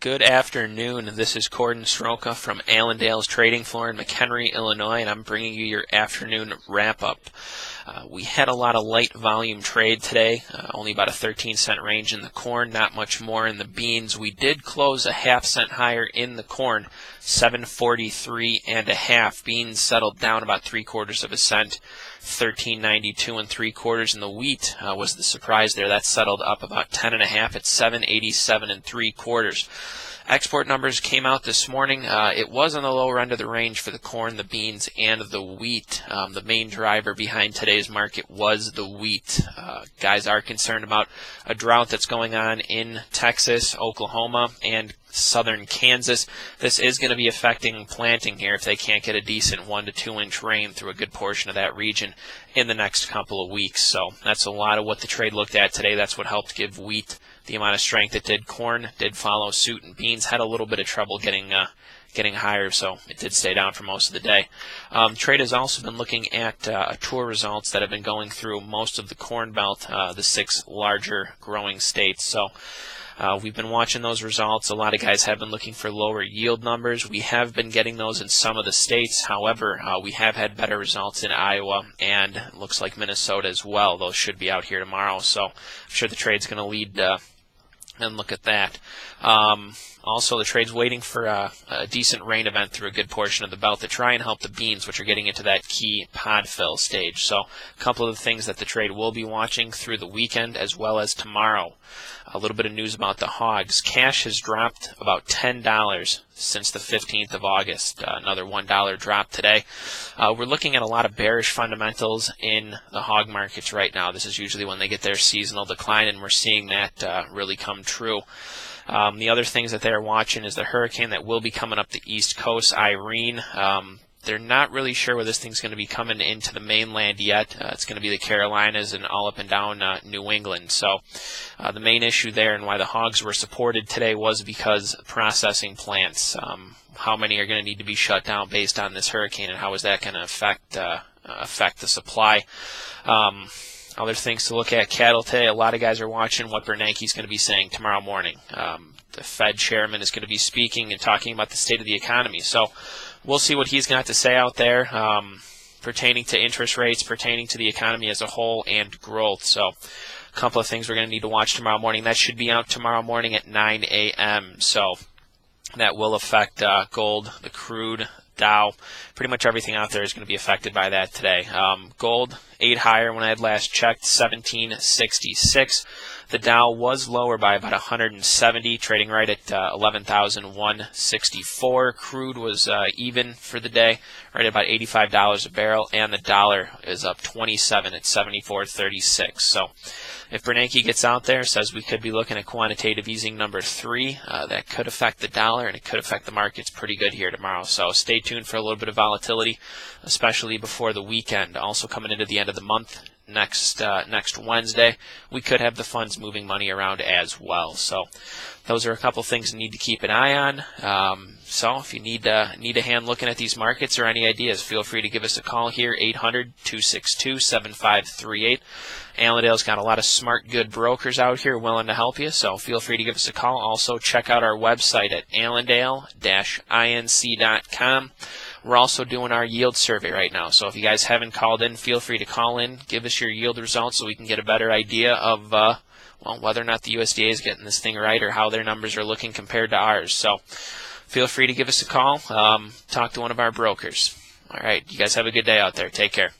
Good afternoon. This is Corden Sroka from Allendale's trading floor in McHenry, Illinois, and I'm bringing you your afternoon wrap-up. We had a lot of light volume trade today, only about a 13-cent range in the corn, not much more in the beans. We did close a half-cent higher in the corn, 7.43 1/2. Beans settled down about 3/4 of a cent, 13.92 3/4. And the wheat was the surprise there. That settled up about 10 1/2 at 7.87 3/4. Export numbers came out this morning. It was on the lower end of the range for the corn, the beans, and the wheat. The main driver behind today's market was the wheat. Guys are concerned about a drought that's going on in Texas, Oklahoma, and southern Kansas. This is going to be affecting planting here if they can't get a decent 1 to 2 inch rain through a good portion of that region in the next couple of weeks. So that's a lot of what the trade looked at today. That's what helped give wheat the amount of strength it did. Corn did follow suit, and beans had a little bit of trouble getting higher, so it did stay down for most of the day. Trade has also been looking at tour results that have been going through most of the Corn Belt, the 6 larger growing states. So we've been watching those results. A lot of guys have been looking for lower yield numbers. We have been getting those in some of the states. However, we have had better results in Iowa and it looks like Minnesota as well. Those should be out here tomorrow, so I'm sure the trade's going to lead and look at that. Also, the trade's waiting for a decent rain event through a good portion of the belt to try and help the beans, which are getting into that key pod fill stage. So a couple of the things that the trade will be watching through the weekend as well as tomorrow. A little bit of news about the hogs. Cash has dropped about $10 since the 15th of August. Another $1 drop today. We're looking at a lot of bearish fundamentals in the hog markets right now. This is usually when they get their seasonal decline, and we're seeing that really come true. The other things that they're watching is the hurricane that will be coming up the East Coast, Irene. They're not really sure where this thing's going to be coming into the mainland yet. It's going to be the Carolinas and all up and down New England. So the main issue there and why the hogs were supported today was because processing plants, how many are going to need to be shut down based on this hurricane, and how is that going to affect the supply. Other things to look at, cattle today. A lot of guys are watching what Bernanke's going to be saying tomorrow morning. The Fed chairman is going to be speaking and talking about the state of the economy. So we'll see what he's got to say out there pertaining to interest rates, pertaining to the economy as a whole, and growth. So a couple of things we're going to need to watch tomorrow morning. That should be out tomorrow morning at 9 a.m. So that will affect gold, the crude, Dow. Pretty much everything out there is going to be affected by that today. Gold, 8 higher when I had last checked, 1766. The Dow was lower by about 170, trading right at 11,164. Crude was even for the day, right at about $85 a barrel, and the dollar is up 27 at 74.36. So if Bernanke gets out there, says we could be looking at quantitative easing number 3, that could affect the dollar, and it could affect the markets pretty good here tomorrow. So stay tuned for a little bit of volatility, especially before the weekend. Also coming into the end of the month, next Wednesday, we could have the funds moving money around as well. So those are a couple things you need to keep an eye on. So if you need a hand looking at these markets or any ideas, feel free to give us a call here, 800-262-7538. Allendale's got a lot of smart, good brokers out here willing to help you, so feel free to give us a call. Also, check out our website at allendale-inc.com. We're also doing our yield survey right now, so if you guys haven't called in, feel free to call in, give us your yield results so we can get a better idea of whether or not the USDA is getting this thing right or how their numbers are looking compared to ours. So feel free to give us a call, talk to one of our brokers. All right, you guys have a good day out there. Take care.